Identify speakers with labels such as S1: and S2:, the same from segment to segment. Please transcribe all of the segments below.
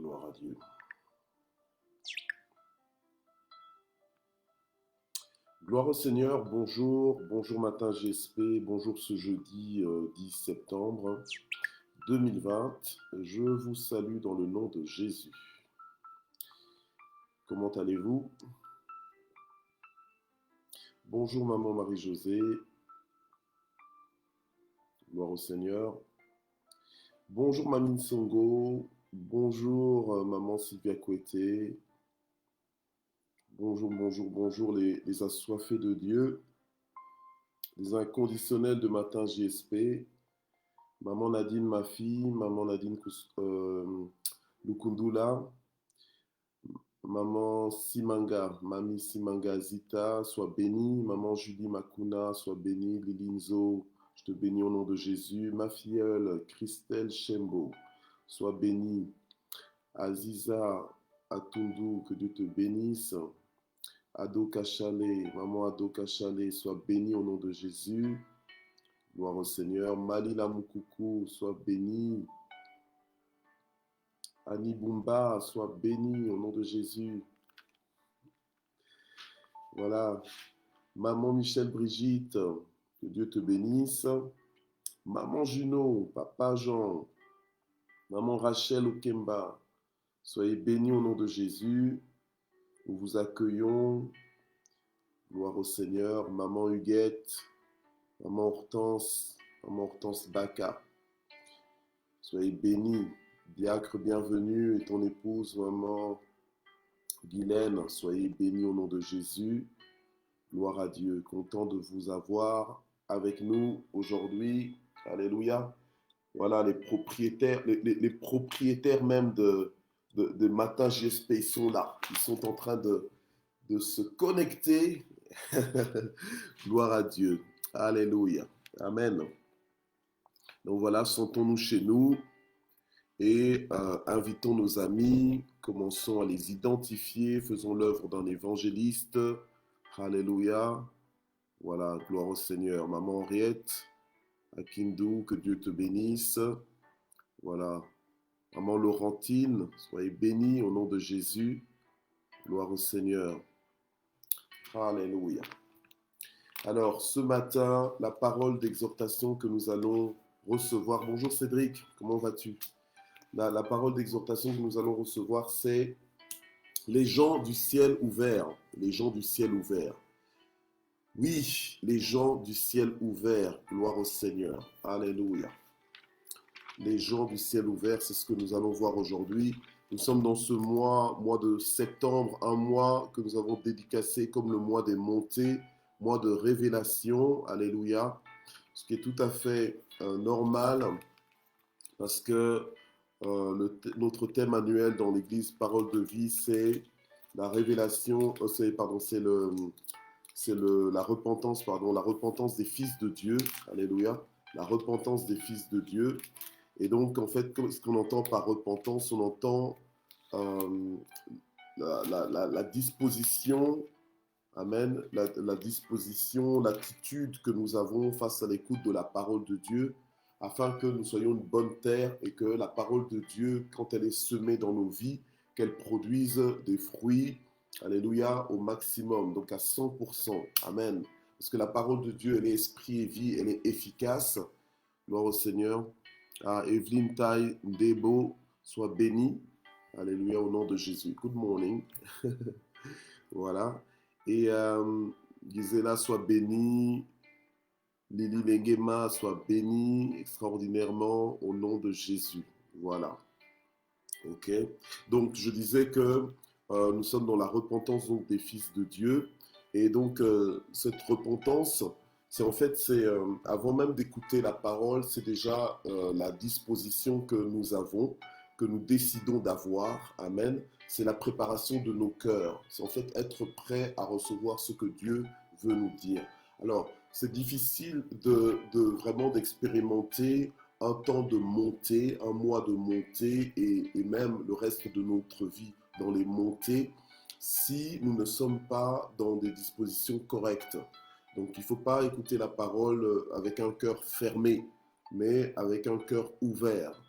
S1: Gloire à Dieu. Gloire au Seigneur, bonjour, bonjour matin GSP, bonjour ce jeudi 10 septembre 2020. Je vous salue dans le nom de Jésus. Comment allez-vous? Bonjour maman Marie-Josée. Gloire au Seigneur. Bonjour Mamine Songo. Bonjour maman Sylvia Koueté. Bonjour, bonjour, bonjour les assoiffés de Dieu, les inconditionnels de matin JSP. Maman Nadine, ma fille, maman Nadine Lukundula, maman Simanga, mamie Simanga Zita, sois bénie. Maman Julie Makuna, sois bénie. Lilinzo, je te bénis au nom de Jésus. Ma filleule Christelle Chembo, sois bénie. Aziza Atundu, que Dieu te bénisse. Ado Kachale, maman Ado Kachale, sois bénie au nom de Jésus. Gloire au Seigneur. Malila Mukoukou, sois bénie. Annie Bumba, sois bénie au nom de Jésus. Voilà. Maman Michel Brigitte, que Dieu te bénisse. Maman Juno, Papa Jean, Maman Rachel Okemba, soyez bénis au nom de Jésus. Nous vous accueillons. Gloire au Seigneur. Maman Huguette, Maman Hortense Baka, soyez bénis. Diacre bienvenue et ton épouse, Maman Guylaine, soyez bénis au nom de Jésus. Gloire à Dieu. Content de vous avoir avec nous aujourd'hui. Alléluia. Voilà, les propriétaires, les propriétaires même de Matin GSP, ils sont là. Ils sont en train de se connecter. Gloire à Dieu. Alléluia. Amen. Donc voilà, sentons-nous chez nous et invitons nos amis. Commençons à les identifier. Faisons l'œuvre d'un évangéliste. Alléluia. Voilà, gloire au Seigneur. Maman Henriette, Akindou, que Dieu te bénisse. Voilà. Maman Laurentine, soyez bénie au nom de Jésus. Gloire au Seigneur. Alléluia. Alors, ce matin, la parole d'exhortation que nous allons recevoir. Bonjour Cédric, comment vas-tu? La parole d'exhortation que nous allons recevoir, c'est les gens du ciel ouvert. Les gens du ciel ouvert. Oui, les gens du ciel ouvert. Gloire au Seigneur. Alléluia. Les gens du ciel ouvert, c'est ce que nous allons voir aujourd'hui. Nous sommes dans ce mois de septembre, un mois que nous avons dédicacé comme le mois des montées, mois de révélation. Alléluia. Ce qui est tout à fait normal parce que notre thème annuel dans l'église Parole de vie, c'est la révélation, la repentance des fils de Dieu. Alléluia. La repentance des fils de Dieu. Et donc, en fait, ce qu'on entend par repentance, on entend la disposition, amen, la disposition, l'attitude que nous avons face à l'écoute de la parole de Dieu, afin que nous soyons une bonne terre et que la parole de Dieu, quand elle est semée dans nos vies, qu'elle produise des fruits, alléluia, au maximum, donc à 100%, amen. Parce que la parole de Dieu, elle est esprit et vie, elle est efficace. Gloire au Seigneur. Evelyne Tai Ndebo, sois bénie. Alléluia, au nom de Jésus. Good morning. Voilà. Et Gisela, sois bénie. Lily Lengema, sois bénie extraordinairement au nom de Jésus. Voilà. Ok. Donc, je disais que nous sommes dans la repentance donc, des fils de Dieu. Et donc, cette repentance, avant même d'écouter la parole, c'est déjà la disposition que nous avons, que nous décidons d'avoir. Amen. C'est la préparation de nos cœurs. C'est en fait être prêt à recevoir ce que Dieu veut nous dire. Alors, c'est difficile de vraiment d'expérimenter un temps de montée, un mois de montée et même le reste de notre vie dans les montées si nous ne sommes pas dans des dispositions correctes. Donc il ne faut pas écouter la parole avec un cœur fermé, mais avec un cœur ouvert,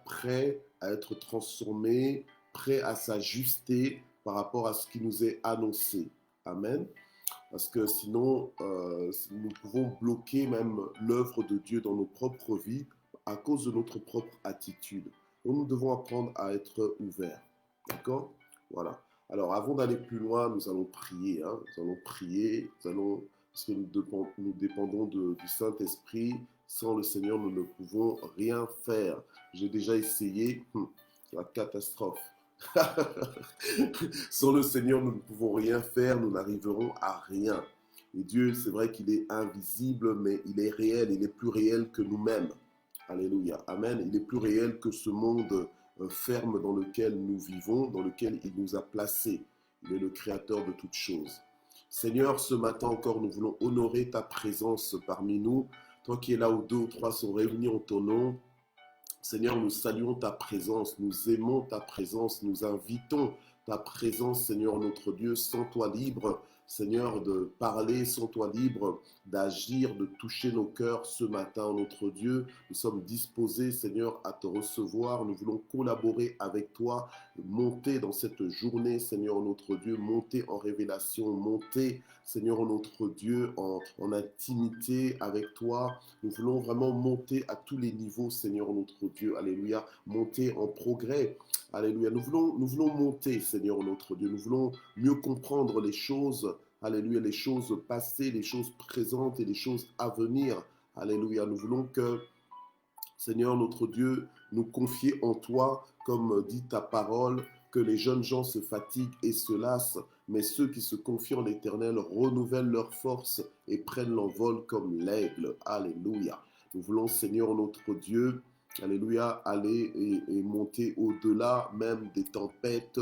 S1: prêt à être transformés, prêts à s'ajuster par rapport à ce qui nous est annoncé. Amen. Parce que sinon, nous pouvons bloquer même l'œuvre de Dieu dans nos propres vies à cause de notre propre attitude. Donc nous devons apprendre à être ouverts. D'accord? Voilà. Alors avant d'aller plus loin, nous allons prier. Hein. Nous allons prier, parce que nous dépendons du Saint-Esprit. Sans le Seigneur, nous ne pouvons rien faire. J'ai déjà essayé, c'est la catastrophe. Sans le Seigneur, nous ne pouvons rien faire, nous n'arriverons à rien. Et Dieu, c'est vrai qu'il est invisible, mais il est réel, il est plus réel que nous-mêmes. Alléluia. Amen. Il est plus réel que ce monde ferme dans lequel nous vivons, dans lequel il nous a placés. Il est le créateur de toutes choses. Seigneur, ce matin encore, nous voulons honorer ta présence parmi nous. Toi qui es là où 2 ou 3 sont réunis en ton nom. Seigneur, nous saluons ta présence, nous aimons ta présence, nous invitons ta présence, Seigneur notre Dieu, sans toi libre, Seigneur, de parler, sans toi libre, d'agir, de toucher nos cœurs ce matin, notre Dieu. Nous sommes disposés, Seigneur, à te recevoir. Nous voulons collaborer avec toi, monter dans cette journée, Seigneur notre Dieu, monter en révélation, monter, Seigneur notre Dieu, en intimité avec toi. Nous voulons vraiment monter à tous les niveaux, Seigneur notre Dieu. Alléluia. Monter en progrès. Alléluia. Nous voulons monter, Seigneur notre Dieu. Nous voulons mieux comprendre les choses. Alléluia. Les choses passées, les choses présentes et les choses à venir. Alléluia. Nous voulons que, Seigneur notre Dieu, nous confier en toi, comme dit ta parole, que les jeunes gens se fatiguent et se lassent, mais ceux qui se confient en l'Éternel renouvellent leur force et prennent l'envol comme l'aigle. Alléluia. Nous voulons, Seigneur notre Dieu, alléluia, aller et monter au-delà même des tempêtes,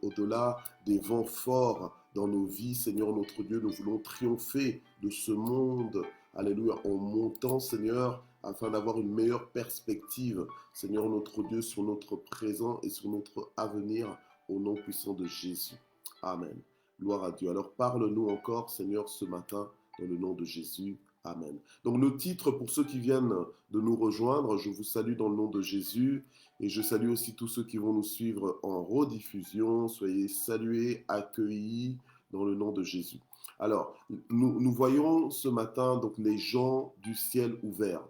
S1: au-delà des vents forts dans nos vies. Seigneur notre Dieu, nous voulons triompher de ce monde, alléluia, en montant, Seigneur, afin d'avoir une meilleure perspective, Seigneur notre Dieu, sur notre présent et sur notre avenir, au nom puissant de Jésus. Amen. Gloire à Dieu. Alors parle-nous encore, Seigneur, ce matin, dans le nom de Jésus. Amen. Donc le titre, pour ceux qui viennent de nous rejoindre, je vous salue dans le nom de Jésus et je salue aussi tous ceux qui vont nous suivre en rediffusion. Soyez salués, accueillis dans le nom de Jésus. Alors, nous voyons ce matin donc les gens du ciel ouvert.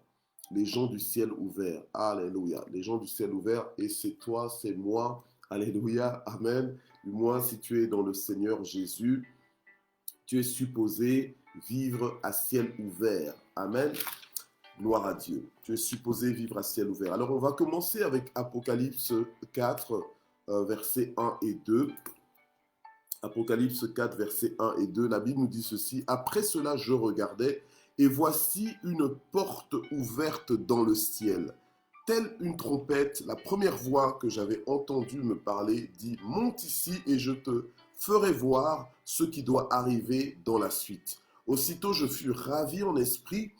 S1: Les gens du ciel ouvert. Alléluia. Les gens du ciel ouvert. Et c'est toi, c'est moi. Alléluia. Amen. Du moins, si tu es dans le Seigneur Jésus, tu es supposé vivre à ciel ouvert. Amen. Gloire à Dieu. Tu es supposé vivre à ciel ouvert. Alors, on va commencer avec Apocalypse 4, versets 1 et 2. Apocalypse 4, versets 1 et 2. La Bible nous dit ceci. Après cela, je regardais, et voici une porte ouverte dans le ciel. Telle une trompette, la première voix que j'avais entendue me parler dit « Monte ici et je te ferai voir ce qui doit arriver dans la suite. » Aussitôt je fus ravi en esprit,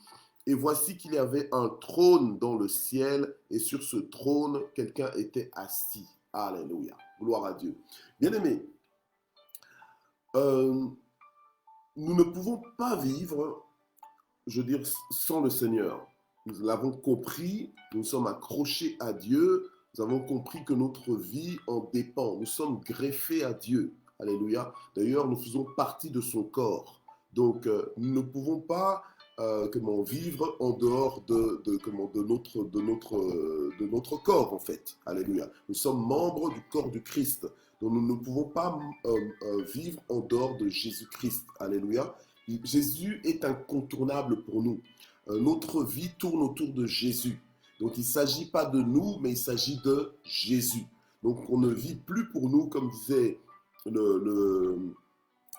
S1: et voici qu'il y avait un trône dans le ciel, et sur ce trône, quelqu'un était assis. Alléluia. Gloire à Dieu. Bien-aimés, nous ne pouvons pas vivre, je veux dire, sans le Seigneur. Nous l'avons compris, nous sommes accrochés à Dieu, nous avons compris que notre vie en dépend. Nous sommes greffés à Dieu. Alléluia. D'ailleurs, nous faisons partie de son corps. Donc, nous ne pouvons pas vivre en dehors de notre corps, en fait. Alléluia. Nous sommes membres du corps du Christ. Donc, nous ne pouvons pas vivre en dehors de Jésus-Christ. Alléluia. Jésus est incontournable pour nous. Notre vie tourne autour de Jésus. Donc, il ne s'agit pas de nous, mais il s'agit de Jésus. Donc, on ne vit plus pour nous, comme disait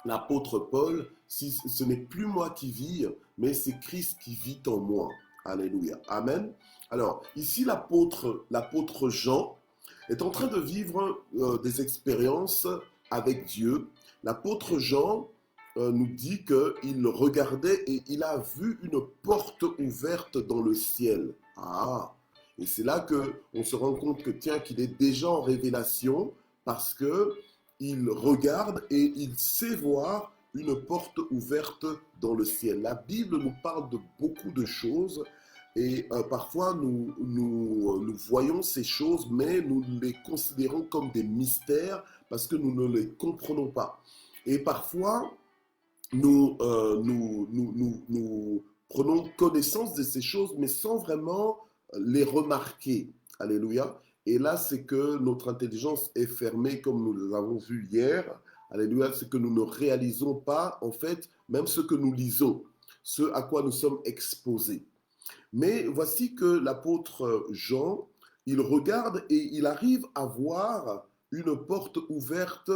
S1: l'apôtre Paul, si ce n'est plus moi qui vis, mais c'est Christ qui vit en moi. Alléluia. Amen. Alors, ici, l'apôtre Jean est en train de vivre des expériences avec Dieu. L'apôtre Jean nous dit qu'il regardait et il a vu une porte ouverte dans le ciel. Ah, et c'est là qu'on se rend compte que tiens, qu'il est déjà en révélation parce qu'il regarde et il sait voir une porte ouverte dans le ciel. La Bible nous parle de beaucoup de choses Et parfois, nous voyons ces choses, mais nous les considérons comme des mystères parce que nous ne les comprenons pas. Et parfois, nous prenons connaissance de ces choses, mais sans vraiment les remarquer. Alléluia. Et là, c'est que notre intelligence est fermée, comme nous l'avons vu hier. Alléluia, c'est que nous ne réalisons pas, en fait, même ce que nous lisons, ce à quoi nous sommes exposés. Mais voici que l'apôtre Jean, il regarde et il arrive à voir une porte ouverte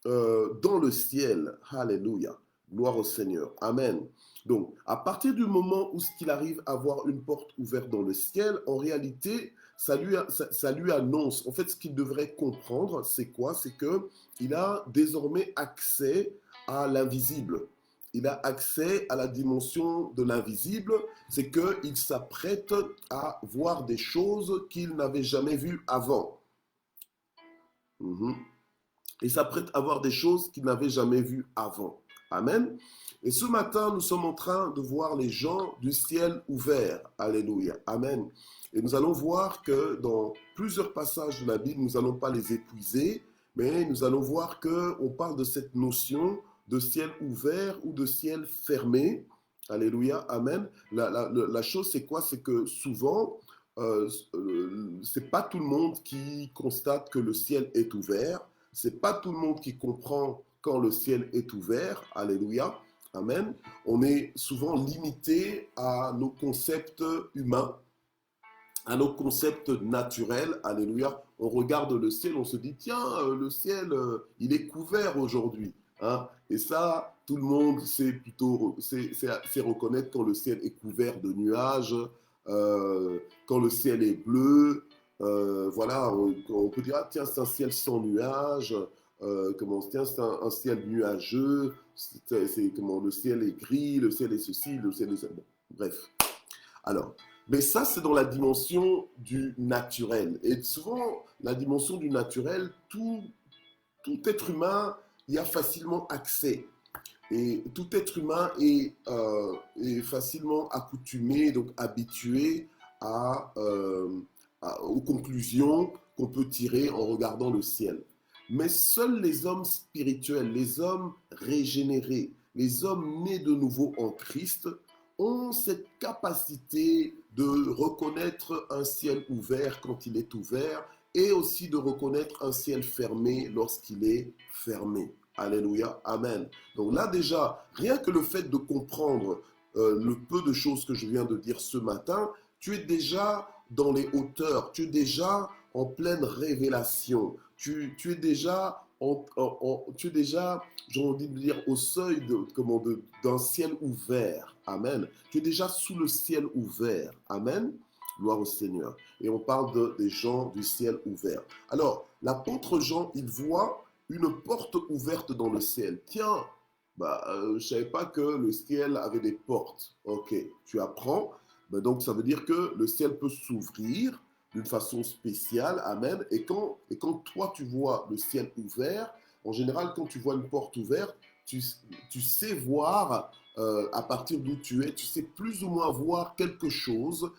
S1: dans le ciel. Alléluia. Gloire au Seigneur. Amen. Donc, à partir du moment où il arrive à voir une porte ouverte dans le ciel, en réalité, ça lui annonce. En fait, ce qu'il devrait comprendre, c'est quoi? C'est qu'il a désormais accès à l'invisible. Il a accès à la dimension de l'invisible, c'est qu'il s'apprête à voir des choses qu'il n'avait jamais vues avant. Il s'apprête à voir des choses qu'il n'avait jamais vues avant. Amen. Et ce matin, nous sommes en train de voir les gens du ciel ouvert. Alléluia. Amen. Et nous allons voir que dans plusieurs passages de la Bible, nous n'allons pas les épuiser, mais nous allons voir qu'on parle de cette notion de ciel ouvert ou de ciel fermé. Alléluia, amen. La chose, c'est quoi? C'est que souvent, c'est pas tout le monde qui constate que le ciel est ouvert. C'est pas tout le monde qui comprend quand le ciel est ouvert. Alléluia, amen. On est souvent limité à nos concepts humains, à nos concepts naturels. Alléluia. On regarde le ciel, on se dit, tiens, le ciel, il est couvert aujourd'hui. Hein? Et ça, tout le monde sait reconnaître quand le ciel est couvert de nuages, quand le ciel est bleu. Voilà, on peut dire, ah, tiens, c'est un ciel sans nuages. Tiens, c'est un ciel nuageux. Comment le ciel est gris, le ciel est ceci, le ciel est ça. Bon, bref. Alors, mais ça, c'est dans la dimension du naturel. Et souvent, la dimension du naturel, tout être humain y a facilement accès. Et tout être humain est facilement accoutumé, donc habitué aux conclusions qu'on peut tirer en regardant le ciel. Mais seuls les hommes spirituels, les hommes régénérés, les hommes nés de nouveau en Christ ont cette capacité de reconnaître un ciel ouvert quand il est ouvert et aussi de reconnaître un ciel fermé lorsqu'il est fermé. Alléluia, amen. Donc là déjà, rien que le fait de comprendre le peu de choses que je viens de dire ce matin, tu es déjà dans les hauteurs, tu es déjà en pleine révélation, tu es déjà j'ai envie de dire, au seuil d'un ciel ouvert. Amen. Tu es déjà sous le ciel ouvert. Amen. Gloire au Seigneur. Et on parle des gens du ciel ouvert. Alors, l'apôtre Jean, il voit une porte ouverte dans le ciel. Tiens, je ne savais pas que le ciel avait des portes. Ok, tu apprends. Donc, ça veut dire que le ciel peut s'ouvrir d'une façon spéciale. Amen. Et quand toi, tu vois le ciel ouvert, en général, quand tu vois une porte ouverte, tu sais voir, à partir d'où tu es, tu sais plus ou moins voir quelque chose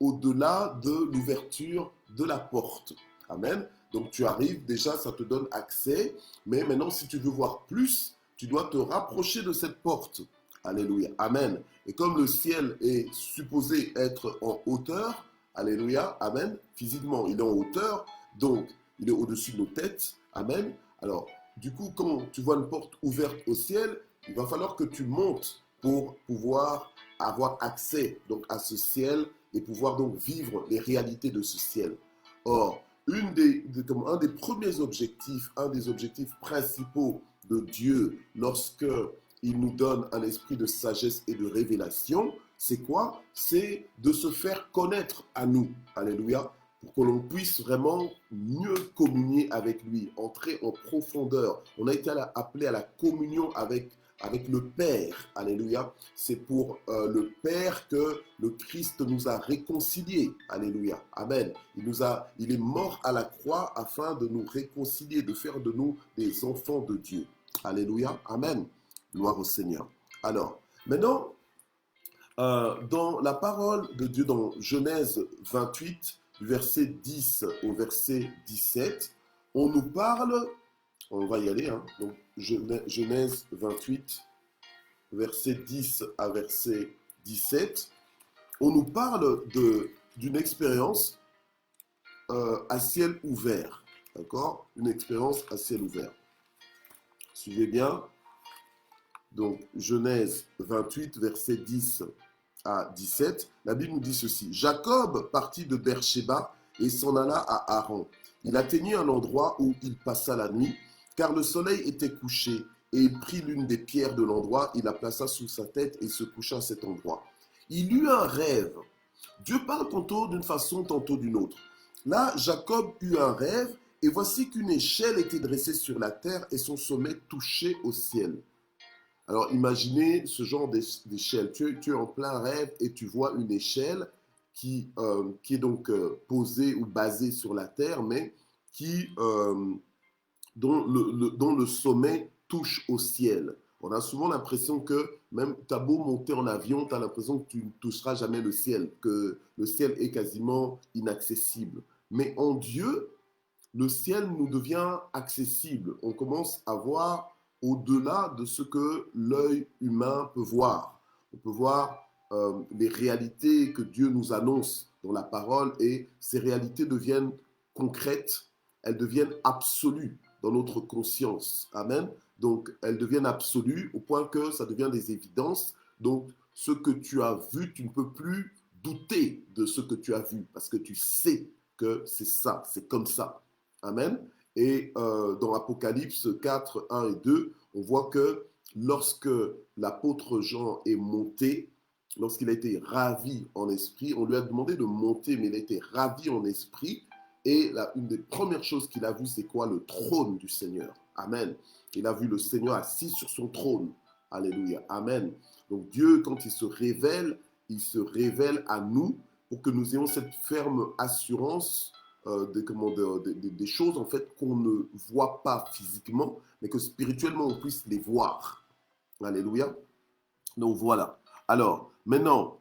S1: au-delà de l'ouverture de la porte. Amen. Donc tu arrives, déjà ça te donne accès, mais maintenant si tu veux voir plus, tu dois te rapprocher de cette porte. Alléluia. Amen. Et comme le ciel est supposé être en hauteur, alléluia, amen, physiquement il est en hauteur, donc il est au-dessus de nos têtes, amen. Alors, du coup, quand tu vois une porte ouverte au ciel, il va falloir que tu montes pour pouvoir avoir accès donc à ce ciel et pouvoir donc vivre les réalités de ce ciel. Or, un des premiers objectifs, un des objectifs principaux de Dieu lorsque il nous donne un esprit de sagesse et de révélation, c'est quoi? C'est de se faire connaître à nous. Alléluia. Pour que l'on puisse vraiment mieux communier avec lui, entrer en profondeur. On a été appelé à la communion avec le Père. Alléluia. C'est pour le Père que le Christ nous a réconciliés. Alléluia. Amen. Il est mort à la croix afin de nous réconcilier, de faire de nous des enfants de Dieu. Alléluia. Amen. Gloire au Seigneur. Alors, maintenant, Dans la parole de Dieu, dans Genèse 28, du verset 10 au verset 17, on nous parle, on va y aller, hein, donc Genèse 28, verset 10 à verset 17, on nous parle d'une expérience à ciel ouvert, d'accord? Une expérience à ciel ouvert. Suivez bien. Donc, Genèse 28, verset 10 à 17, la Bible nous dit ceci. Jacob partit de Beersheba et s'en alla à Haran. Il atteignit un endroit où il passa la nuit, car le soleil était couché, et il prit l'une des pierres de l'endroit, il la plaça sous sa tête et se coucha à cet endroit. Il eut un rêve. Dieu parle tantôt d'une façon, tantôt d'une autre. Là, Jacob eut un rêve, et voici qu'une échelle était dressée sur la terre et son sommet touchait au ciel. Alors imaginez ce genre d'échelle. Tu es en plein rêve et tu vois une échelle qui est donc posée ou basée sur la terre, mais dont le sommet touche au ciel. On a souvent l'impression que même tu as beau monter en avion, tu as l'impression que tu ne toucheras jamais le ciel, que le ciel est quasiment inaccessible. Mais en Dieu, le ciel nous devient accessible. On commence à voir au-delà de ce que l'œil humain peut voir. On peut voir les réalités que Dieu nous annonce dans la parole et ces réalités deviennent concrètes, elles deviennent absolues dans notre conscience. Amen. Donc, elles deviennent absolues au point que ça devient des évidences. Donc, ce que tu as vu, tu ne peux plus douter de ce que tu as vu parce que tu sais que c'est ça, c'est comme ça. Amen. Et dans Apocalypse 4, 1 et 2, on voit que lorsque l'apôtre Jean est monté, lorsqu'il a été ravi en esprit, on lui a demandé de monter, mais il a été ravi en esprit. Et une des premières choses qu'il a vues, c'est quoi? Le trône du Seigneur. Amen. Il a vu le Seigneur assis sur son trône. Alléluia. Amen. Donc Dieu, quand il se révèle à nous pour que nous ayons cette ferme assurance des choses en fait qu'on ne voit pas physiquement, mais que spirituellement on puisse les voir. Alléluia. Donc voilà. Alors, maintenant,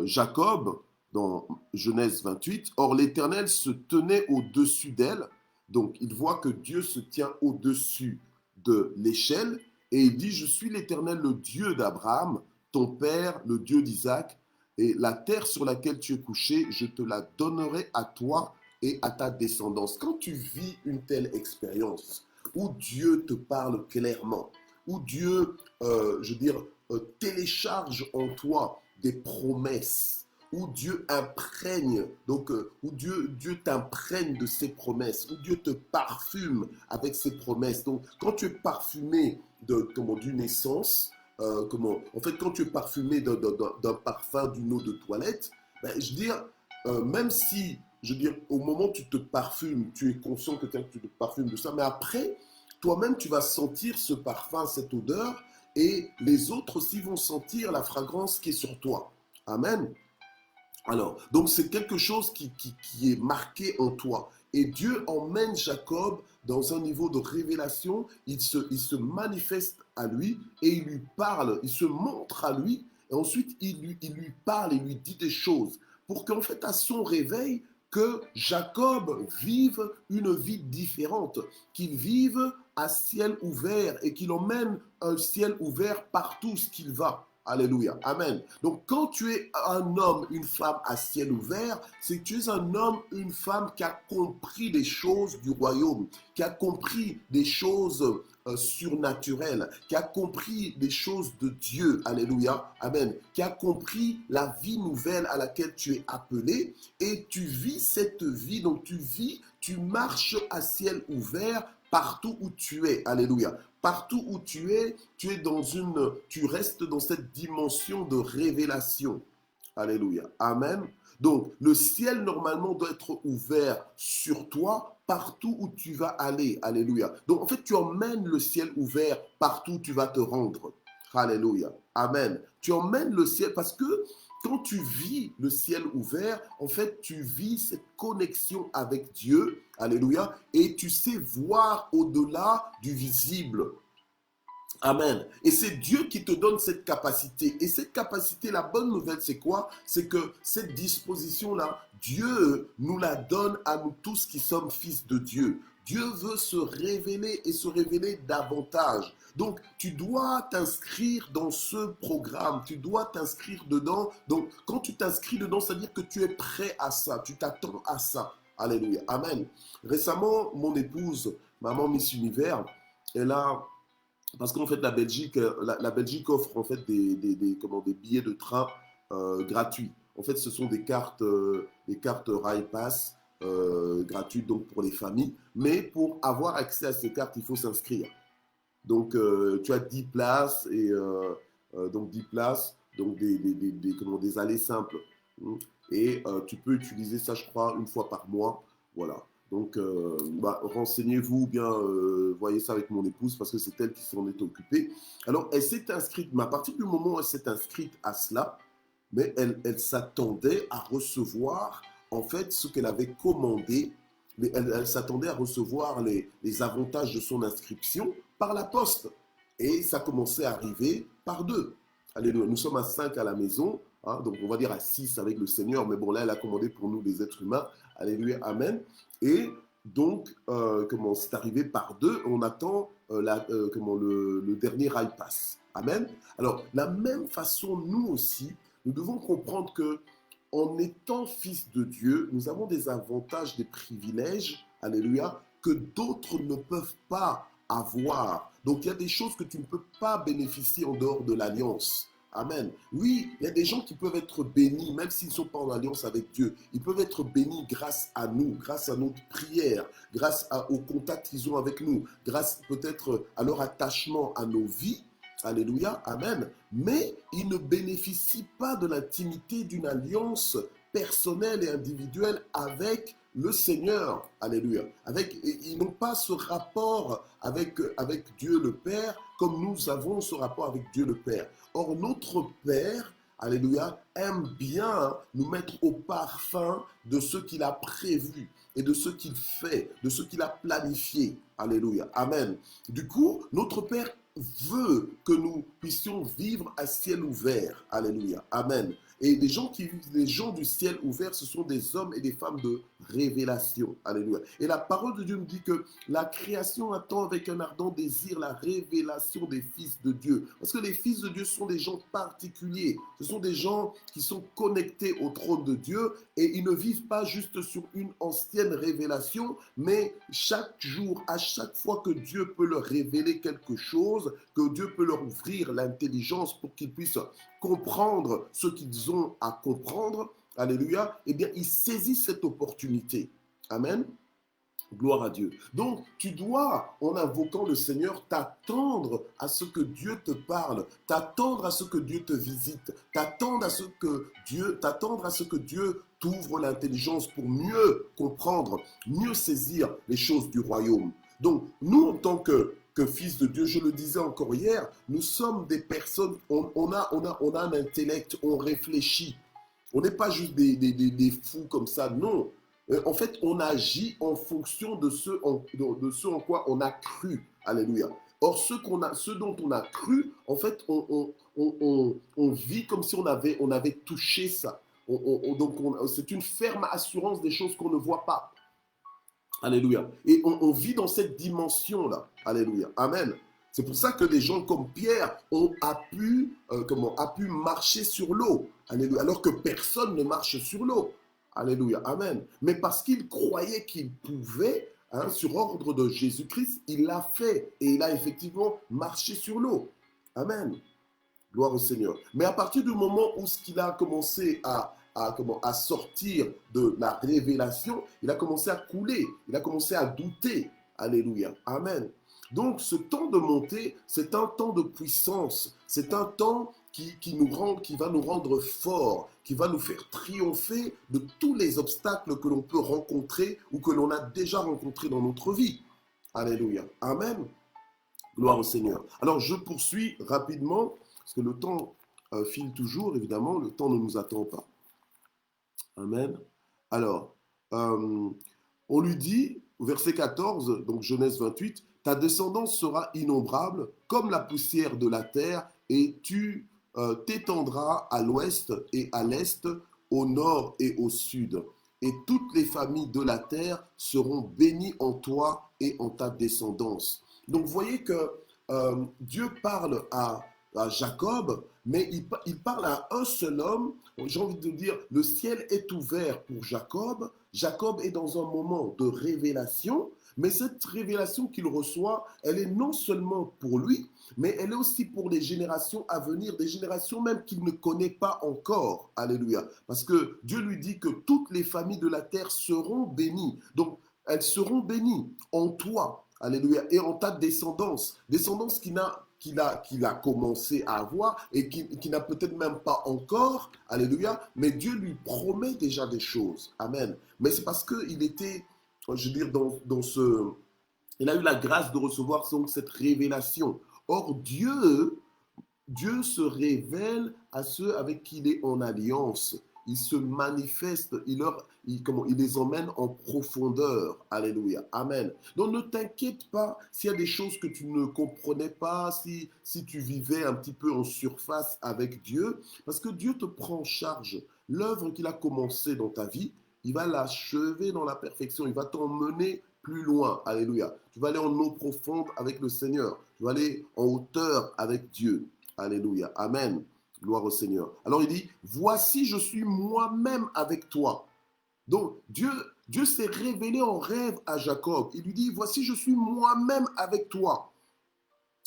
S1: Jacob, dans Genèse 28, or l'Éternel se tenait au-dessus d'elle, donc il voit que Dieu se tient au-dessus de l'échelle, et il dit, je suis l'Éternel, le Dieu d'Abraham, ton père, le Dieu d'Isaac, et la terre sur laquelle tu es couché, je te la donnerai à toi et à ta descendance. Quand tu vis une telle expérience, où Dieu te parle clairement, où Dieu, télécharge en toi des promesses, où Dieu imprègne, donc où Dieu t'imprègne de ses promesses, où Dieu te parfume avec ses promesses. Donc quand tu es parfumé d'une essence, en fait quand tu es parfumé d'un parfum, d'une eau de toilette, ben, je veux dire, même si, je veux dire, au moment où tu te parfumes, tu es conscient que tu te parfumes de ça, mais après, toi-même, tu vas sentir ce parfum, cette odeur, et les autres aussi vont sentir la fragrance qui est sur toi. Amen. Alors, donc c'est quelque chose qui est marqué en toi. Et Dieu emmène Jacob dans un niveau de révélation, il se manifeste à lui et il lui parle, il se montre à lui, et ensuite il lui parle, il lui dit des choses, pour qu'en fait à son réveil, que Jacob vive une vie différente, qu'il vive à ciel ouvert et qu'il emmène un ciel ouvert partout où qu'il va. Alléluia. Amen. Donc, quand tu es un homme, une femme à ciel ouvert, c'est que tu es un homme, une femme qui a compris des choses du royaume, qui a compris des choses surnaturelles, qui a compris des choses de Dieu. Alléluia. Amen. Qui a compris la vie nouvelle à laquelle tu es appelé et tu vis cette vie. Donc, tu marches à ciel ouvert partout où tu es. Alléluia. Partout où tu restes dans cette dimension de révélation. Alléluia. Amen. Donc, le ciel normalement doit être ouvert sur toi partout où tu vas aller. Alléluia. Donc, en fait, tu emmènes le ciel ouvert partout où tu vas te rendre. Alléluia. Amen. Tu emmènes le ciel parce que quand tu vis le ciel ouvert, en fait, tu vis cette connexion avec Dieu. Alléluia. Et tu sais voir au-delà du visible. Amen. Et c'est Dieu qui te donne cette capacité. Et cette capacité, la bonne nouvelle, c'est quoi? C'est que cette disposition-là, Dieu nous la donne à nous tous qui sommes fils de Dieu. Dieu veut se révéler et se révéler davantage. Donc, tu dois t'inscrire dans ce programme, tu dois t'inscrire dedans. Donc, quand tu t'inscris dedans, c'est-à-dire que tu es prêt à ça, tu t'attends à ça. Alléluia. Amen. Récemment, mon épouse, maman Miss Univers, elle a parce qu'en fait, la Belgique offre en fait des billets de train gratuits. En fait, ce sont des cartes Rail Pass gratuites donc pour les familles. Mais pour avoir accès à ces cartes, il faut s'inscrire. Donc, tu as 10 places donc 10 places, donc des allées simples. Et tu peux utiliser ça, je crois, une fois par mois. Voilà. Donc, renseignez-vous ou bien voyez ça avec mon épouse parce que c'est elle qui s'en est occupée. Alors, elle s'est inscrite, mais à partir du moment où elle s'est inscrite à cela, mais elle s'attendait à recevoir en fait ce qu'elle avait commandé. Mais elle s'attendait à recevoir les avantages de son inscription par la poste. Et ça commençait à arriver par deux. Alléluia. Nous sommes à 5 à la maison, hein, donc on va dire à 6 avec le Seigneur, mais bon, là, elle a commandé pour nous, les êtres humains. Alléluia, Amen. Et donc, comment c'est arrivé par deux, on attend le dernier rail pass. Amen. Alors, la même façon, nous aussi, nous devons comprendre que en étant fils de Dieu, nous avons des avantages, des privilèges, alléluia, que d'autres ne peuvent pas avoir. Donc il y a des choses que tu ne peux pas bénéficier en dehors de l'alliance. Amen. Oui, il y a des gens qui peuvent être bénis, même s'ils ne sont pas en alliance avec Dieu. Ils peuvent être bénis grâce à nous, grâce à notre prière, au contact qu'ils ont avec nous, grâce peut-être à leur attachement à nos vies. Alléluia, Amen. Mais ils ne bénéficient pas de l'intimité d'une alliance personnelle et individuelle avec le Seigneur. Alléluia. Ils n'ont pas ce rapport avec Dieu le Père comme nous avons ce rapport avec Dieu le Père. Or, notre Père, Alléluia, aime bien nous mettre au parfum de ce qu'il a prévu et de ce qu'il fait, de ce qu'il a planifié. Alléluia. Amen. Du coup, notre Père veut que nous puissions vivre à ciel ouvert. Alléluia. Amen. Et les gens du ciel ouvert, ce sont des hommes et des femmes de révélation. Alléluia. Et la parole de Dieu nous dit que la création attend avec un ardent désir la révélation des fils de Dieu. Parce que les fils de Dieu sont des gens particuliers. Ce sont des gens qui sont connectés au trône de Dieu et ils ne vivent pas juste sur une ancienne révélation, mais chaque jour, à chaque fois que Dieu peut leur révéler quelque chose, que Dieu peut leur ouvrir l'intelligence pour qu'ils puissent comprendre ce qu'ils ont à comprendre, alléluia, eh bien, ils saisissent cette opportunité. Amen. Gloire à Dieu. Donc, tu dois, en invoquant le Seigneur, t'attendre à ce que Dieu te parle, t'attendre à ce que Dieu te visite, t'attendre à ce que Dieu t'ouvre l'intelligence pour mieux comprendre, mieux saisir les choses du royaume. Donc, nous, en tant que fils de Dieu, je le disais encore hier, nous sommes des personnes, on a un intellect, on réfléchit. On n'est pas juste des fous comme ça, non. En fait, on agit en fonction de ce en quoi on a cru. Alléluia. Or, ce dont on a cru, en fait, on vit comme si on avait touché ça. Donc, c'est une ferme assurance des choses qu'on ne voit pas. Alléluia. Et on vit dans cette dimension-là. Alléluia. Amen. C'est pour ça que des gens comme Pierre a pu marcher sur l'eau. Alléluia. Alors que personne ne marche sur l'eau. Alléluia. Amen. Mais parce qu'il croyait qu'il pouvait, hein, sur ordre de Jésus-Christ, il l'a fait. Et il a effectivement marché sur l'eau. Amen. Gloire au Seigneur. Mais à partir du moment où ce qu'il a commencé à sortir de la révélation, il a commencé à couler, il a commencé à douter. Alléluia. Amen. Donc ce temps de montée, c'est un temps de puissance, c'est un temps qui va nous rendre forts, qui va nous faire triompher de tous les obstacles que l'on peut rencontrer ou que l'on a déjà rencontrés dans notre vie. Alléluia. Amen. Gloire au Seigneur. Alors je poursuis rapidement, parce que le temps file toujours, évidemment, le temps ne nous attend pas. Amen. Alors, on lui dit, au verset 14, donc Genèse 28, Ta descendance sera innombrable comme la poussière de la terre et tu t'étendras à l'ouest et à l'est, au nord et au sud. Et toutes les familles de la terre seront bénies en toi et en ta descendance. Donc, vous voyez que Dieu parle à Jacob, mais il parle à un seul homme. J'ai envie de dire, le ciel est ouvert pour Jacob. Jacob est dans un moment de révélation, mais cette révélation qu'il reçoit, elle est non seulement pour lui, mais elle est aussi pour les générations à venir, des générations même qu'il ne connaît pas encore. Alléluia. Parce que Dieu lui dit que toutes les familles de la terre seront bénies. Donc, elles seront bénies en toi. Alléluia. Et en ta descendance. Descendance qu'il a commencé à avoir et qui n'a peut-être même pas encore. Alléluia. Mais Dieu lui promet déjà des choses. Amen. Mais c'est parce qu'il était, je veux dire, dans ce... Il a eu la grâce de recevoir donc cette révélation. Or, Dieu se révèle à ceux avec qui il est en alliance. Il se manifeste, il les emmène en profondeur. Alléluia. Amen. Donc ne t'inquiète pas s'il y a des choses que tu ne comprenais pas, si tu vivais un petit peu en surface avec Dieu, parce que Dieu te prend en charge. L'œuvre qu'il a commencée dans ta vie, il va l'achever dans la perfection. Il va t'emmener plus loin. Alléluia. Tu vas aller en eau profonde avec le Seigneur. Tu vas aller en hauteur avec Dieu. Alléluia. Amen. Gloire au Seigneur. Alors il dit, voici, je suis moi-même avec toi. Donc Dieu s'est révélé en rêve à Jacob. Il lui dit, voici, je suis moi-même avec toi.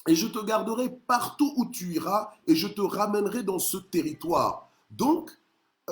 S1: Et je te garderai partout où tu iras et je te ramènerai dans ce territoire. Donc,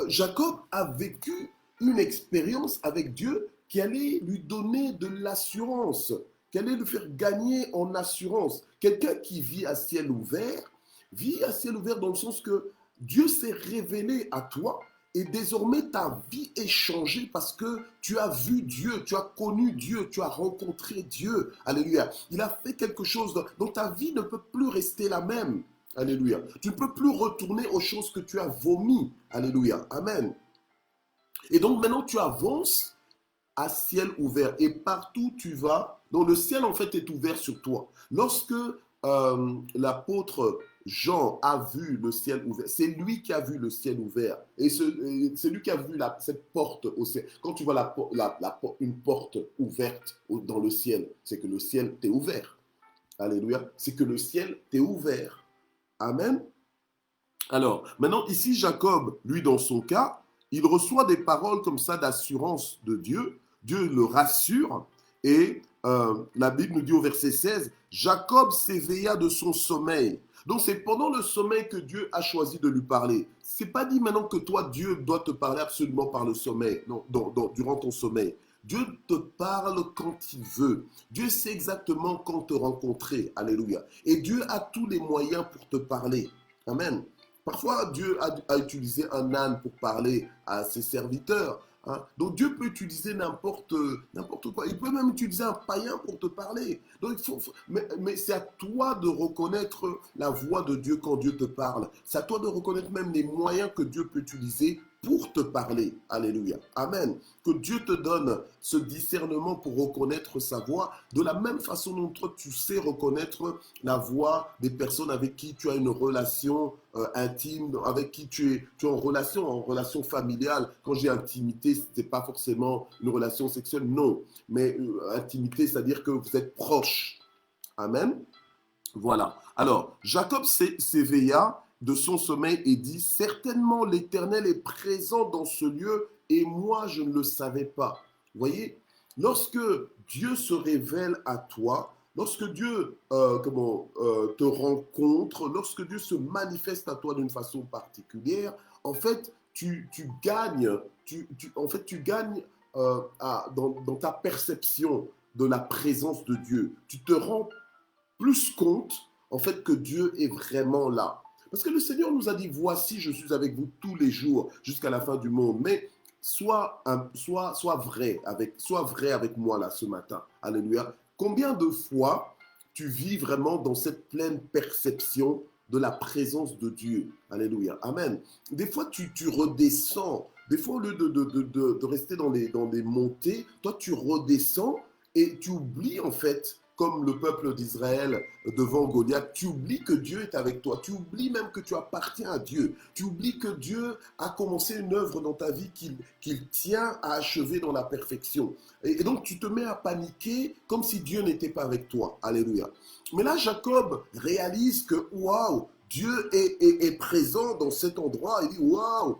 S1: Jacob a vécu une expérience avec Dieu qui allait lui donner de l'assurance, qui allait le faire gagner en assurance. Quelqu'un qui vit à ciel ouvert, vit à ciel ouvert dans le sens que Dieu s'est révélé à toi et désormais ta vie est changée parce que tu as vu Dieu, tu as connu Dieu, tu as rencontré Dieu. Alléluia. Il a fait quelque chose, donc ta vie ne peut plus rester la même. Alléluia. Tu ne peux plus retourner aux choses que tu as vomies. Alléluia. Amen. Et donc maintenant tu avances à ciel ouvert et partout tu vas, donc le ciel en fait est ouvert sur toi. Lorsque l'apôtre Jean a vu le ciel ouvert, c'est lui qui a vu le ciel ouvert et c'est lui qui a vu cette porte au ciel. Quand tu vois une porte ouverte dans le ciel, c'est que le ciel t'est ouvert. Alléluia, c'est que le ciel t'est ouvert. Amen. Alors, maintenant, ici, Jacob, lui, dans son cas, il reçoit des paroles comme ça d'assurance de Dieu. Dieu le rassure. Et la Bible nous dit au verset 16, Jacob s'éveilla de son sommeil. Donc, c'est pendant le sommeil que Dieu a choisi de lui parler. C'est pas dit maintenant que toi, Dieu doit te parler absolument par le sommeil, non, durant ton sommeil. Dieu te parle quand il veut. Dieu sait exactement quand te rencontrer. Alléluia. Et Dieu a tous les moyens pour te parler. Amen. Parfois, Dieu a utilisé un âne pour parler à ses serviteurs. Hein. Donc, Dieu peut utiliser n'importe quoi. Il peut même utiliser un païen pour te parler. Donc, mais c'est à toi de reconnaître la voix de Dieu quand Dieu te parle. C'est à toi de reconnaître même les moyens que Dieu peut utiliser pour te parler. Alléluia. Amen. Que Dieu te donne ce discernement pour reconnaître sa voix, de la même façon dont toi tu sais reconnaître la voix des personnes avec qui tu as une relation intime, avec qui tu es en relation familiale. Quand j'ai intimité, ce n'est pas forcément une relation sexuelle, non. Mais intimité, c'est-à-dire que vous êtes proches. Amen. Voilà. Alors, Jacob s'éveilla de son sommeil et dit, certainement l'Éternel est présent dans ce lieu et moi je ne le savais pas. Vous voyez, lorsque Dieu se révèle à toi, lorsque Dieu te rencontre, lorsque Dieu se manifeste à toi d'une façon particulière, en fait, tu gagnes, tu gagnes dans ta perception de la présence de Dieu. Tu te rends plus compte, en fait, que Dieu est vraiment là. Parce que le Seigneur nous a dit, voici, je suis avec vous tous les jours jusqu'à la fin du monde. Mais sois vrai avec moi là ce matin. Alléluia. Combien de fois tu vis vraiment dans cette pleine perception de la présence de Dieu? Alléluia. Amen. Des fois, tu redescends. Des fois, au lieu de rester dans des montées, toi, tu redescends et tu oublies en fait comme le peuple d'Israël devant Goliath, tu oublies que Dieu est avec toi. Tu oublies même que tu appartiens à Dieu. Tu oublies que Dieu a commencé une œuvre dans ta vie qu'il tient à achever dans la perfection. Et donc tu te mets à paniquer comme si Dieu n'était pas avec toi. Alléluia. Mais là, Jacob réalise que, waouh, Dieu est présent dans cet endroit. Il dit, waouh,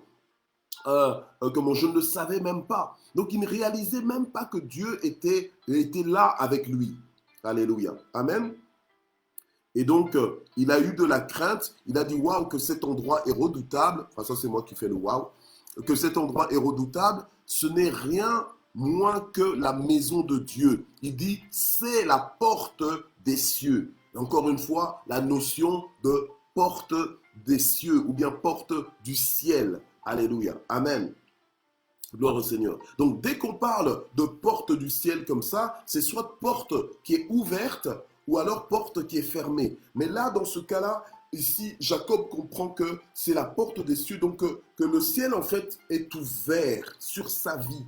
S1: comment je ne le savais même pas. Donc il ne réalisait même pas que Dieu était là avec lui. Alléluia. Amen. Et donc, il a eu de la crainte. Il a dit, waouh, que cet endroit est redoutable. Enfin, ça, c'est moi qui fais le waouh. Que cet endroit est redoutable. Ce n'est rien moins que la maison de Dieu. Il dit, c'est la porte des cieux. Et encore une fois, la notion de porte des cieux ou bien porte du ciel. Alléluia. Amen. Gloire au Seigneur. Donc, dès qu'on parle de porte du ciel comme ça, c'est soit porte qui est ouverte ou alors porte qui est fermée. Mais là, dans ce cas-là, ici, Jacob comprend que c'est la porte des cieux, donc que le ciel, en fait, est ouvert sur sa vie.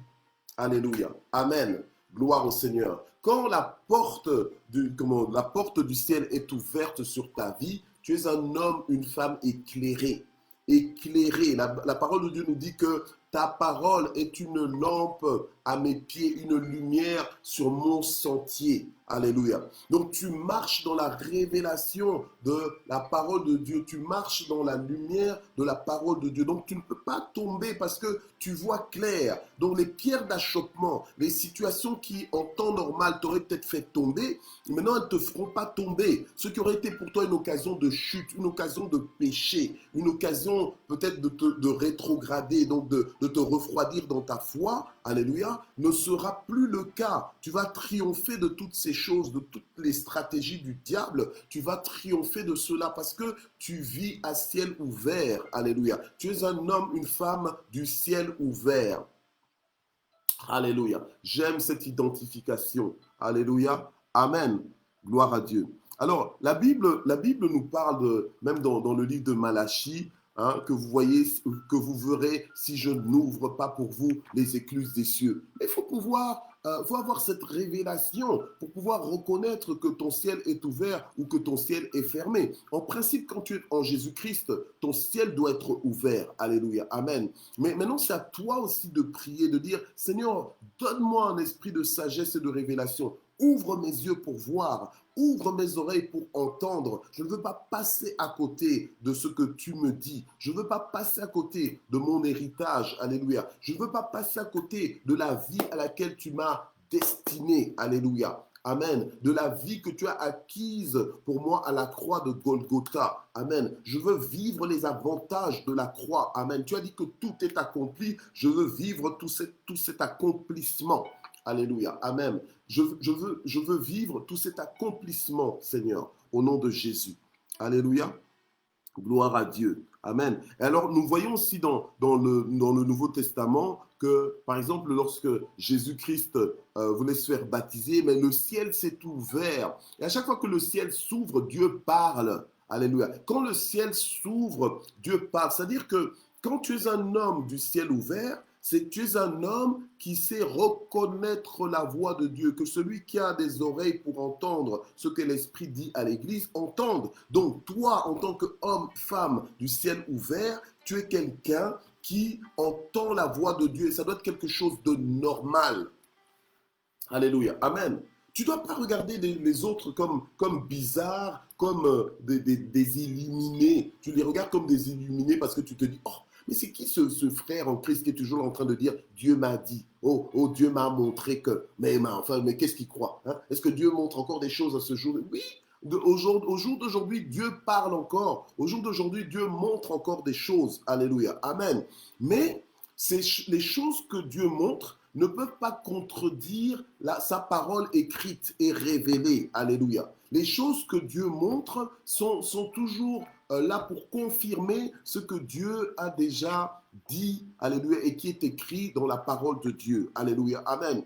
S1: Alléluia. Amen. Gloire au Seigneur. Quand la porte du ciel est ouverte sur ta vie, tu es un homme, une femme éclairée. Éclairé. La parole de Dieu nous dit que ta parole est une lampe à mes pieds, une lumière sur mon sentier. Alléluia. Donc tu marches dans la révélation de la parole de Dieu. Tu marches dans la lumière de la parole de Dieu. Donc tu ne peux pas tomber parce que tu vois clair. Donc les pierres d'achoppement, les situations qui en temps normal t'auraient peut-être fait tomber, maintenant elles ne te feront pas tomber. Ce qui aurait été pour toi une occasion de chute, une occasion de péché, une occasion peut-être de rétrograder, donc de te refroidir dans ta foi, alléluia, ne sera plus le cas. Tu vas triompher de toutes ces choses, de toutes les stratégies du diable. Tu vas triompher de cela parce que tu vis à ciel ouvert, alléluia. Tu es un homme, une femme du ciel ouvert. Alléluia. J'aime cette identification. Alléluia. Amen. Gloire à Dieu. Alors, la Bible nous parle, même dans le livre de Malachie, hein, que vous voyez, que vous verrez si je n'ouvre pas pour vous les écluses des cieux. Mais il faut avoir cette révélation pour pouvoir reconnaître que ton ciel est ouvert ou que ton ciel est fermé. En principe, quand tu es en Jésus-Christ, ton ciel doit être ouvert. Alléluia. Amen. Mais maintenant, c'est à toi aussi de prier, de dire, Seigneur, donne-moi un esprit de sagesse et de révélation. Ouvre mes yeux pour voir, ouvre mes oreilles pour entendre. Je ne veux pas passer à côté de ce que tu me dis. Je ne veux pas passer à côté de mon héritage. Alléluia. Je ne veux pas passer à côté de la vie à laquelle tu m'as destiné. Alléluia. Amen. De la vie que tu as acquise pour moi à la croix de Golgotha. Amen. Je veux vivre les avantages de la croix. Amen. Tu as dit que tout est accompli. Je veux vivre tout cet accomplissement. Alléluia. Amen. Je veux vivre tout cet accomplissement, Seigneur, au nom de Jésus. Alléluia. Gloire à Dieu. Amen. Et alors, nous voyons aussi dans le Nouveau Testament que, par exemple, lorsque Jésus-Christ voulait se faire baptiser, mais le ciel s'est ouvert. Et à chaque fois que le ciel s'ouvre, Dieu parle. Alléluia. Quand le ciel s'ouvre, Dieu parle. C'est-à-dire que quand tu es un homme du ciel ouvert, tu es un homme qui sait reconnaître la voix de Dieu, que celui qui a des oreilles pour entendre ce que l'Esprit dit à l'Église, entende. Donc toi, en tant qu'homme, femme du ciel ouvert, tu es quelqu'un qui entend la voix de Dieu. Et ça doit être quelque chose de normal. Alléluia. Amen. Tu ne dois pas regarder les autres comme bizarres, comme des illuminés. Tu les regardes comme des illuminés parce que tu te dis, oh, mais c'est qui ce frère en Christ qui est toujours en train de dire Dieu m'a dit, oh Dieu m'a montré que, mais qu'est-ce qu'il croit, hein? Est-ce que Dieu montre encore des choses à ce jour? Oui, au jour d'aujourd'hui, Dieu parle encore. Au jour d'aujourd'hui, Dieu montre encore des choses. Alléluia. Amen. Mais les choses que Dieu montre ne peuvent pas contredire sa parole écrite et révélée. Alléluia. Les choses que Dieu montre sont toujours là pour confirmer ce que Dieu a déjà dit, alléluia, et qui est écrit dans la parole de Dieu. Alléluia, amen.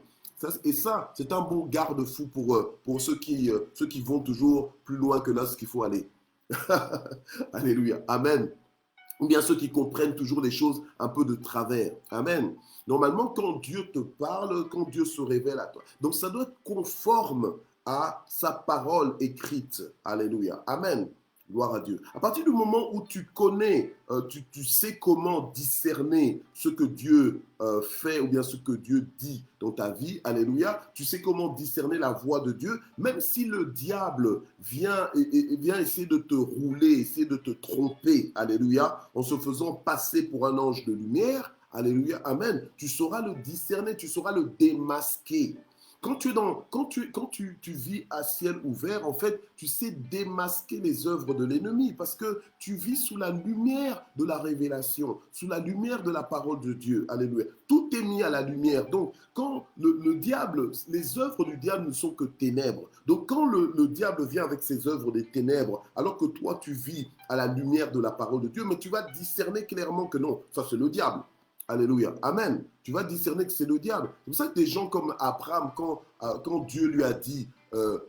S1: Et ça, c'est un bon garde-fou pour ceux qui vont toujours plus loin que là ce qu'il faut aller. Alléluia, amen. Ou bien ceux qui comprennent toujours les choses un peu de travers. Amen. Normalement, quand Dieu te parle, quand Dieu se révèle à toi, donc ça doit être conforme à sa parole écrite. Alléluia. Amen. Gloire à Dieu. À partir du moment où tu connais, tu sais comment discerner ce que Dieu fait ou bien ce que Dieu dit dans ta vie, alléluia, tu sais comment discerner la voix de Dieu, même si le diable vient essayer de te rouler, essayer de te tromper, alléluia, en se faisant passer pour un ange de lumière, alléluia, amen, tu sauras le discerner, tu sauras le démasquer. Quand tu vis à ciel ouvert, en fait, tu sais démasquer les œuvres de l'ennemi parce que tu vis sous la lumière de la révélation, sous la lumière de la parole de Dieu. Alléluia. Tout est mis à la lumière. Donc, quand le diable, les œuvres du diable ne sont que ténèbres. Donc, quand le diable vient avec ses œuvres des ténèbres, alors que toi, tu vis à la lumière de la parole de Dieu, mais tu vas discerner clairement que non, ça c'est le diable. Alléluia. Amen. Tu vas discerner que c'est le diable. C'est pour ça que des gens comme Abraham, quand Dieu lui a dit,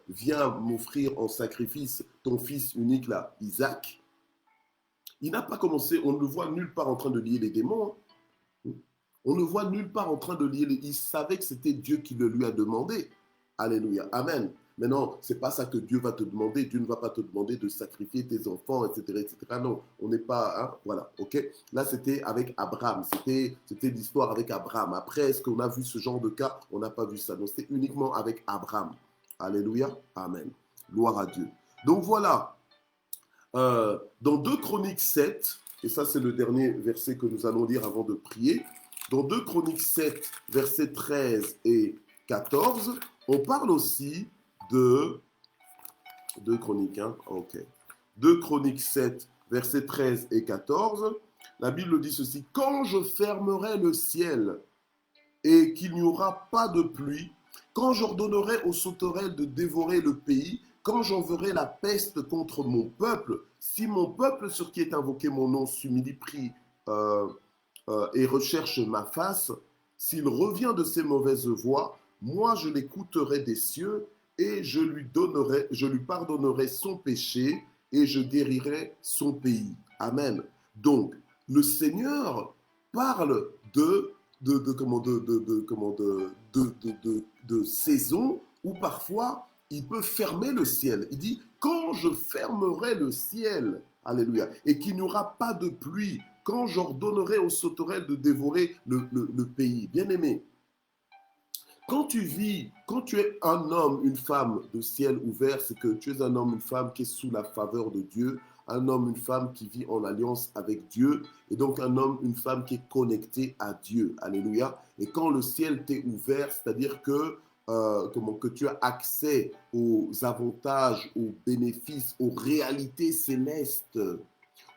S1: viens m'offrir en sacrifice ton fils unique là, Isaac, il n'a pas commencé, on ne le voit nulle part en train de lier les démons. On ne le voit nulle part en train de lier les... Il savait que c'était Dieu qui le lui a demandé. Alléluia. Amen. Mais non, ce n'est pas ça que Dieu va te demander. Dieu ne va pas te demander de sacrifier tes enfants, etc. etc. Non, on n'est pas... Hein, voilà, ok. Là, c'était avec Abraham. C'était l'histoire avec Abraham. Après, est-ce qu'on a vu ce genre de cas? On n'a pas vu ça. Donc, c'était uniquement avec Abraham. Alléluia. Amen. Gloire à Dieu. Donc, voilà. Dans 2 Chroniques 7, et ça, c'est le dernier verset que nous allons lire avant de prier. Dans 2 Chroniques 7, versets 13 et 14, on parle aussi de 2 Chroniques, hein, ok. 2 Chroniques 7, versets 13 et 14, la Bible dit ceci: quand je fermerai le ciel et qu'il n'y aura pas de pluie, quand j'ordonnerai aux sauterelles de dévorer le pays, quand j'enverrai la peste contre mon peuple, si mon peuple sur qui est invoqué mon nom s'humilie, prie et recherche ma face, s'il revient de ses mauvaises voies, moi je l'écouterai des cieux et je lui pardonnerai son péché et je guérirai son pays. Amen. Donc, le Seigneur parle de saison où parfois il peut fermer le ciel. Il dit, quand je fermerai le ciel, alléluia, et qu'il n'y aura pas de pluie, quand j'ordonnerai aux sauterelles de dévorer le pays. Bien-aimé, quand tu es un homme, une femme de ciel ouvert, c'est que tu es un homme, une femme qui est sous la faveur de Dieu, un homme, une femme qui vit en alliance avec Dieu, et donc un homme, une femme qui est connecté à Dieu. Alléluia. Et quand le ciel t'est ouvert, c'est-à-dire que tu as accès aux avantages, aux bénéfices, aux réalités célestes.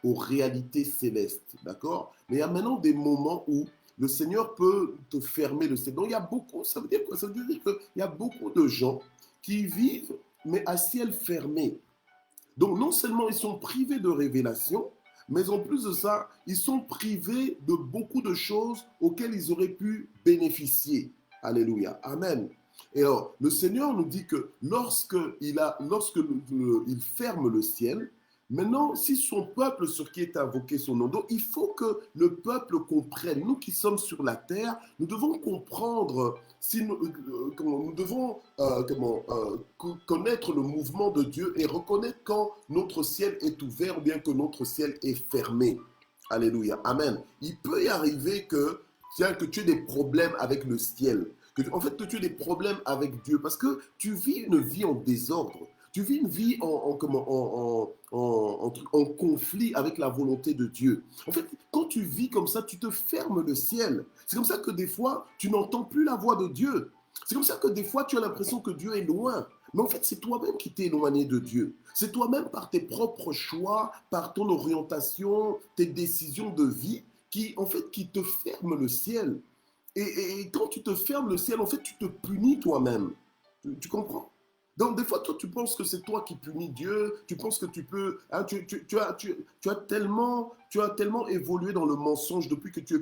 S1: Aux réalités célestes, d'accord? Mais il y a maintenant des moments où le Seigneur peut te fermer le ciel. Donc il y a beaucoup, ça veut dire quoi? Ça veut dire qu'il y a beaucoup de gens qui vivent, mais à ciel fermé. Donc non seulement ils sont privés de révélation, mais en plus de ça, ils sont privés de beaucoup de choses auxquelles ils auraient pu bénéficier. Alléluia. Amen. Et alors, le Seigneur nous dit que lorsqu'il ferme le ciel, maintenant, si son peuple sur qui est invoqué son nom, donc il faut que le peuple comprenne. Nous qui sommes sur la terre, nous devons comprendre, nous devons connaître le mouvement de Dieu et reconnaître quand notre ciel est ouvert ou bien que notre ciel est fermé. Alléluia. Amen. Il peut y arriver que tu aies des problèmes avec le ciel. Que tu aies des problèmes avec Dieu parce que tu vis une vie en désordre. Tu vis une vie en conflit avec la volonté de Dieu. En fait, quand tu vis comme ça, tu te fermes le ciel. C'est comme ça que des fois, tu n'entends plus la voix de Dieu. C'est comme ça que des fois, tu as l'impression que Dieu est loin. Mais en fait, c'est toi-même qui t'es éloigné de Dieu. C'est toi-même par tes propres choix, par ton orientation, tes décisions de vie, qui te ferment le ciel. Et quand tu te fermes le ciel, en fait, tu te punis toi-même. Tu comprends? Donc, des fois, toi, tu penses que c'est toi qui punis Dieu, tu penses que tu peux... Hein, tu as tellement évolué dans le mensonge depuis que tu es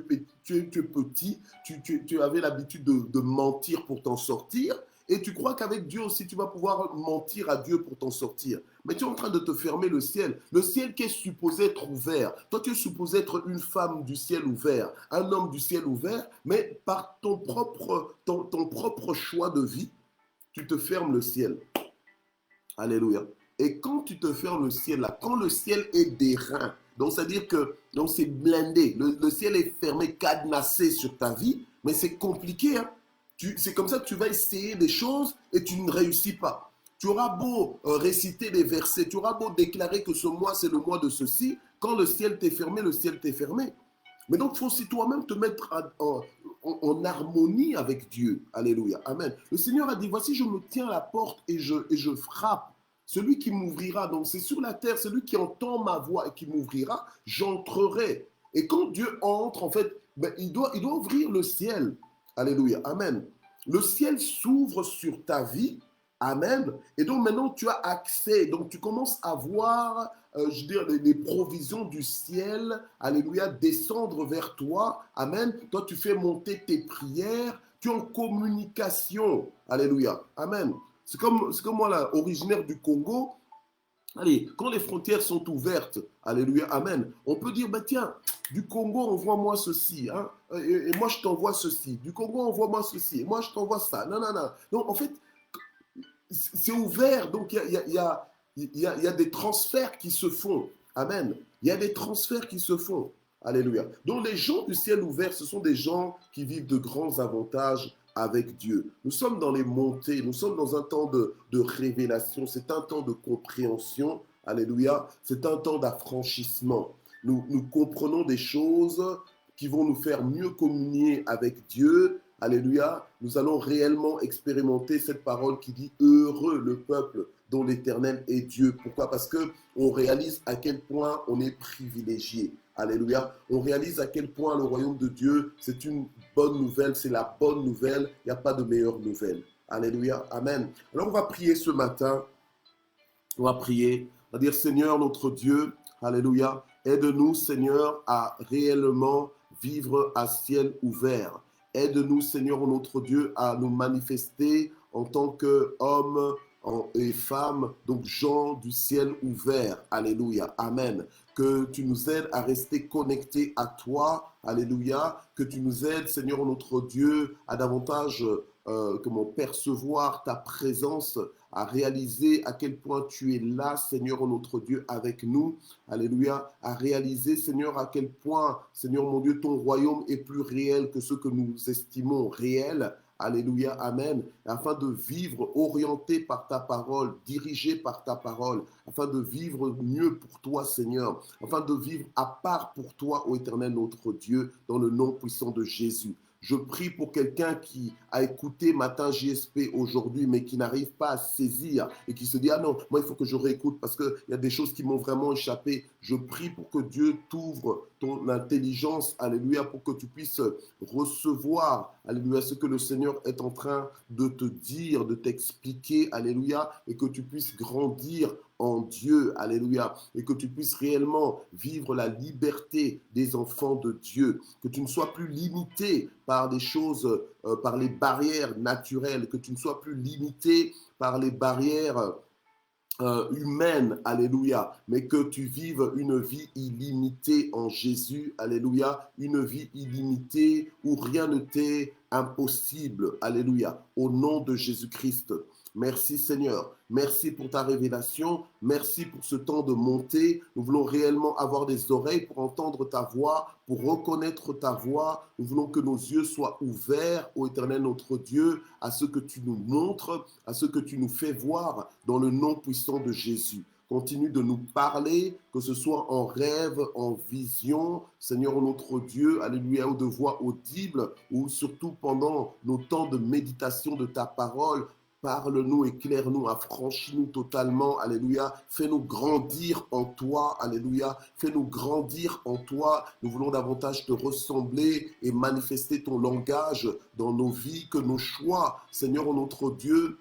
S1: petit, tu avais l'habitude de mentir pour t'en sortir, et tu crois qu'avec Dieu aussi, tu vas pouvoir mentir à Dieu pour t'en sortir. Mais tu es en train de te fermer le ciel qui est supposé être ouvert. Toi, tu es supposé être une femme du ciel ouvert, un homme du ciel ouvert, mais par ton propre choix de vie, tu te fermes le ciel. Alléluia. Et quand tu te fermes le ciel là, quand le ciel est d'airain, donc c'est-à-dire que donc c'est blindé, le ciel est fermé, cadenassé sur ta vie, mais c'est compliqué. Hein. C'est comme ça que tu vas essayer des choses et tu ne réussis pas. Tu auras beau réciter des versets, tu auras beau déclarer que ce mois c'est le mois de ceci, quand le ciel t'est fermé, le ciel t'est fermé. Mais donc, il faut aussi toi-même te mettre en harmonie avec Dieu. Alléluia. Amen. Le Seigneur a dit, voici, je me tiens à la porte et je frappe. Celui qui m'ouvrira, donc c'est sur la terre, celui qui entend ma voix et qui m'ouvrira, j'entrerai. Et quand Dieu entre, en fait, ben, il doit ouvrir le ciel. Alléluia. Amen. Le ciel s'ouvre sur ta vie. Amen. Et donc maintenant, tu as accès. Donc tu commences à voir je veux dire, les provisions du ciel, alléluia, descendre vers toi, amen. Toi, tu fais monter tes prières, tu es en communication, alléluia, amen. C'est comme moi, là, originaire du Congo, allez, quand les frontières sont ouvertes, alléluia, amen, on peut dire, bah, tiens, du Congo, envoie-moi ceci, hein, et moi, je t'envoie ceci. Du Congo, envoie-moi ceci, et moi, je t'envoie ça. Non, non, non. Donc, en fait, c'est ouvert, donc il y a des transferts qui se font. Amen. Il y a des transferts qui se font. Alléluia. Donc les gens du ciel ouvert, ce sont des gens qui vivent de grands avantages avec Dieu. Nous sommes dans les montées, nous sommes dans un temps de révélation, c'est un temps de compréhension. Alléluia. C'est un temps d'affranchissement. Nous comprenons des choses qui vont nous faire mieux communier avec Dieu. Alléluia. Nous allons réellement expérimenter cette parole qui dit heureux le peuple dont l'Éternel est Dieu. Pourquoi? Parce que on réalise à quel point on est privilégié. Alléluia. On réalise à quel point le royaume de Dieu, c'est une bonne nouvelle, c'est la bonne nouvelle. Il n'y a pas de meilleure nouvelle. Alléluia. Amen. Alors on va prier ce matin. On va prier. On va dire Seigneur notre Dieu. Alléluia. Aide-nous Seigneur à réellement vivre à ciel ouvert. Aide-nous Seigneur notre Dieu à nous manifester en tant qu'hommes et femmes, donc gens du ciel ouvert. Alléluia. Amen. Que tu nous aides à rester connectés à toi. Alléluia. Que tu nous aides, Seigneur notre Dieu, à davantage comment percevoir ta présence, à réaliser à quel point tu es là, Seigneur notre Dieu, avec nous. Alléluia. À réaliser, Seigneur, à quel point, Seigneur mon Dieu, ton royaume est plus réel que ce que nous estimons réel. Alléluia, amen. Afin de vivre orienté par ta parole, dirigé par ta parole, afin de vivre mieux pour toi, Seigneur, afin de vivre à part pour toi, ô Éternel notre Dieu, dans le nom puissant de Jésus. Je prie pour quelqu'un qui a écouté Matin JSP aujourd'hui, mais qui n'arrive pas à saisir et qui se dit, ah non, moi il faut que je réécoute parce qu'il y a des choses qui m'ont vraiment échappé. Je prie pour que Dieu t'ouvre ton intelligence, alléluia, pour que tu puisses recevoir, alléluia, ce que le Seigneur est en train de te dire, de t'expliquer, alléluia, et que tu puisses grandir en Dieu, alléluia, et que tu puisses réellement vivre la liberté des enfants de Dieu, que tu ne sois plus limité par des choses, par les barrières naturelles, que tu ne sois plus limité par les barrières humaine, alléluia, mais que tu vives une vie illimitée en Jésus, alléluia, une vie illimitée où rien ne t'est impossible, alléluia, au nom de Jésus-Christ. Merci Seigneur, merci pour ta révélation, merci pour ce temps de montée. Nous voulons réellement avoir des oreilles pour entendre ta voix, pour reconnaître ta voix. Nous voulons que nos yeux soient ouverts, ô Éternel notre Dieu, à ce que tu nous montres, à ce que tu nous fais voir dans le nom puissant de Jésus. Continue de nous parler, que ce soit en rêve, en vision, Seigneur notre Dieu, alléluia, ou de voix audible, ou surtout pendant nos temps de méditation de ta parole. Parle-nous, éclaire-nous, affranchis-nous totalement, alléluia. Fais-nous grandir en toi, alléluia. Fais-nous grandir en toi. Nous voulons davantage te ressembler et manifester ton langage dans nos vies, que nos choix, Seigneur notre Dieu,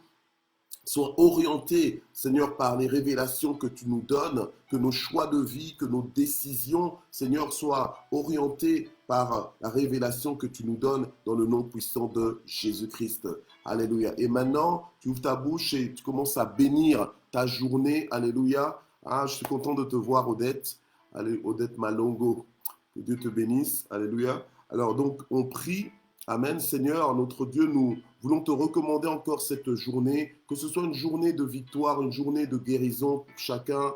S1: soient orientés, Seigneur, par les révélations que tu nous donnes, que nos choix de vie, que nos décisions, Seigneur, soient orientés par la révélation que tu nous donnes dans le nom puissant de Jésus-Christ. Alléluia. Et maintenant, tu ouvres ta bouche et tu commences à bénir ta journée. Alléluia. Ah, je suis content de te voir, Odette. Allez, Odette Malongo. Que Dieu te bénisse. Alléluia. Alors, donc, on prie. Amen, Seigneur, notre Dieu, nous voulons te recommander encore cette journée, que ce soit une journée de victoire, une journée de guérison pour chacun,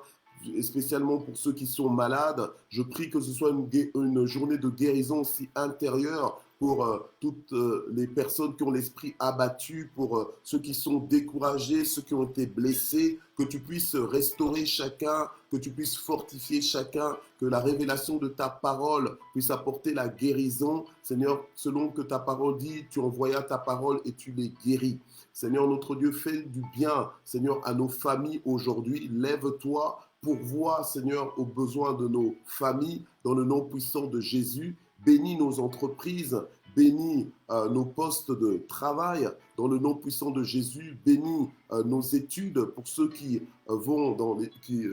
S1: et spécialement pour ceux qui sont malades. Je prie que ce soit une journée de guérison aussi intérieure pour toutes les personnes qui ont l'esprit abattu, pour ceux qui sont découragés, ceux qui ont été blessés, que tu puisses restaurer chacun, que tu puisses fortifier chacun, que la révélation de ta parole puisse apporter la guérison. Seigneur, selon que ta parole dit, tu envoyas ta parole et tu les guéris. Seigneur, notre Dieu, fais du bien, Seigneur, à nos familles aujourd'hui. Lève-toi, pourvois, Seigneur, aux besoins de nos familles, dans le nom puissant de Jésus. Bénis nos entreprises, bénis nos postes de travail, dans le nom puissant de Jésus. Bénis nos études pour ceux qui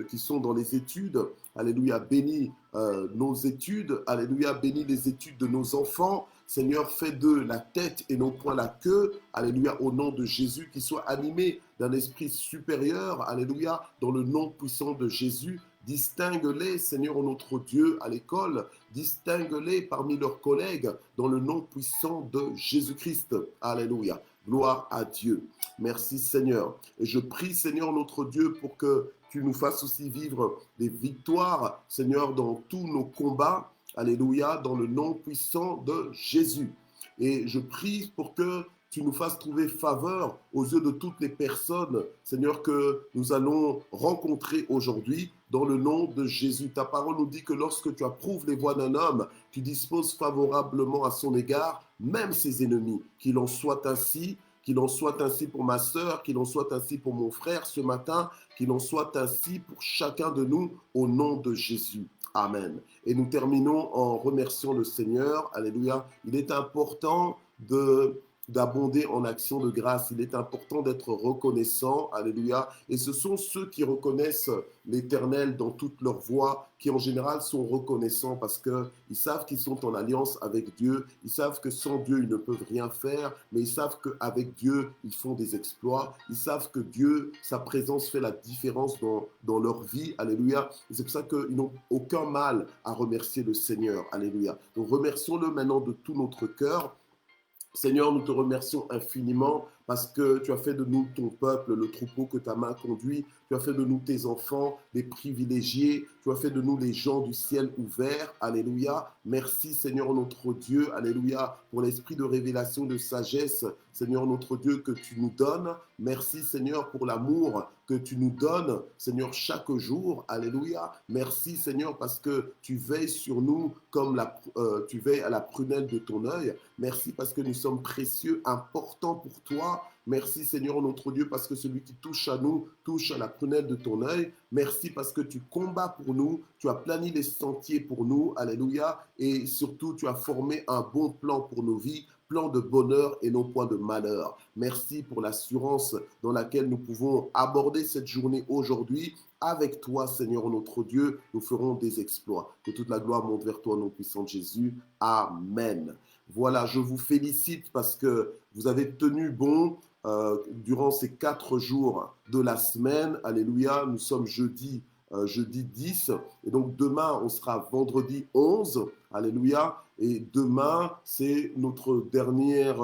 S1: qui sont dans les études. Alléluia, bénis nos études. Alléluia, bénis les études de nos enfants. Seigneur, fais d'eux la tête et non point la queue. Alléluia, au nom de Jésus, qu'ils soient animés d'un esprit supérieur. Alléluia, dans le nom puissant de Jésus. Distingue-les, Seigneur notre Dieu, à l'école. Distingue-les parmi leurs collègues dans le nom puissant de Jésus-Christ. Alléluia. Gloire à Dieu. Merci, Seigneur. Et je prie, Seigneur notre Dieu, pour que tu nous fasses aussi vivre des victoires, Seigneur, dans tous nos combats. Alléluia, dans le nom puissant de Jésus. Et je prie pour que tu nous fasses trouver faveur aux yeux de toutes les personnes, Seigneur, que nous allons rencontrer aujourd'hui, dans le nom de Jésus. Ta parole nous dit que lorsque tu approuves les voies d'un homme, tu disposes favorablement à son égard, même ses ennemis. Qu'il en soit ainsi. Qu'il en soit ainsi pour ma sœur, qu'il en soit ainsi pour mon frère ce matin, qu'il en soit ainsi pour chacun de nous, au nom de Jésus. Amen. Et nous terminons en remerciant le Seigneur. Alléluia. Il est important d'abonder en action de grâce. Il est important d'être reconnaissant. Alléluia. Et ce sont ceux qui reconnaissent l'Éternel dans toutes leurs voies, qui en général sont reconnaissants parce qu'ils savent qu'ils sont en alliance avec Dieu. Ils savent que sans Dieu, ils ne peuvent rien faire, mais ils savent qu'avec Dieu, ils font des exploits. Ils savent que Dieu, sa présence fait la différence dans leur vie. Alléluia. Et c'est pour ça qu'ils n'ont aucun mal à remercier le Seigneur. Alléluia. Donc remercions-le maintenant de tout notre cœur. Seigneur, nous te remercions infiniment parce que tu as fait de nous ton peuple, le troupeau que ta main conduit. Tu as fait de nous tes enfants, des privilégiés. Tu as fait de nous les gens du ciel ouvert. Alléluia. Merci Seigneur notre Dieu. Alléluia. Pour l'esprit de révélation, de sagesse, Seigneur notre Dieu, que tu nous donnes. Merci Seigneur pour l'amour que tu nous donnes, Seigneur, chaque jour. Alléluia. Merci Seigneur parce que tu veilles sur nous comme tu veilles à la prunelle de ton œil. Merci parce que nous sommes précieux, importants pour toi. Merci Seigneur notre Dieu parce que celui qui touche à nous touche à la prunelle de ton œil. Merci parce que tu combats pour nous, tu as plani les sentiers pour nous. Alléluia. Et surtout, tu as formé un bon plan pour nos vies, plan de bonheur et non point de malheur. Merci pour l'assurance dans laquelle nous pouvons aborder cette journée aujourd'hui. Avec toi, Seigneur notre Dieu, nous ferons des exploits. Que toute la gloire monte vers toi, nom puissant de Jésus. Amen. Voilà, je vous félicite parce que vous avez tenu bon durant ces 4 jours de la semaine. Alléluia, nous sommes jeudi 10. Et donc demain, on sera vendredi 11. Alléluia. Et demain, c'est notre dernière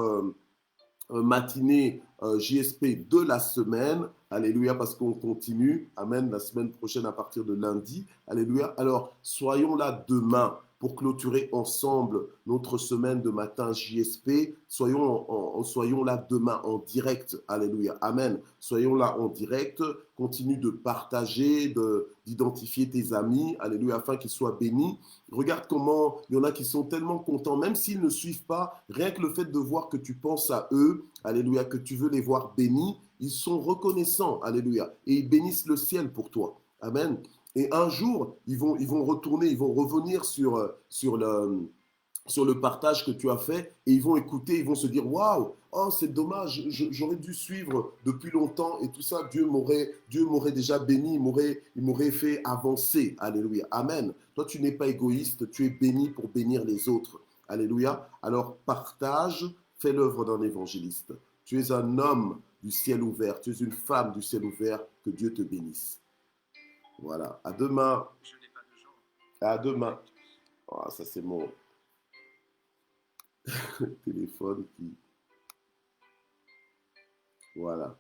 S1: matinée JSP de la semaine. Alléluia, parce qu'on continue. Amen. La semaine prochaine à partir de lundi. Alléluia. Alors, soyons là demain pour clôturer ensemble notre semaine de matin JSP. Soyons là demain en direct. Alléluia. Amen. Soyons là en direct. Continue de partager, d'identifier tes amis. Alléluia, afin qu'ils soient bénis. Regarde comment il y en a qui sont tellement contents, même s'ils ne suivent pas, rien que le fait de voir que tu penses à eux, alléluia, que tu veux les voir bénis, ils sont reconnaissants, alléluia, et ils bénissent le ciel pour toi. Amen. Et un jour, ils vont retourner, ils vont revenir sur le partage que tu as fait et ils vont écouter, ils vont se dire waouh, oh c'est dommage, j'aurais dû suivre depuis longtemps et tout ça, Dieu m'aurait déjà béni, il m'aurait fait avancer. Alléluia. Amen. Toi tu n'es pas égoïste, tu es béni pour bénir les autres. Alléluia. Alors partage, fais l'œuvre d'un évangéliste. Tu es un homme du ciel ouvert, tu es une femme du ciel ouvert, que Dieu te bénisse. Voilà, à demain. À demain. Oh, ça c'est mon... téléphone qui... Voilà.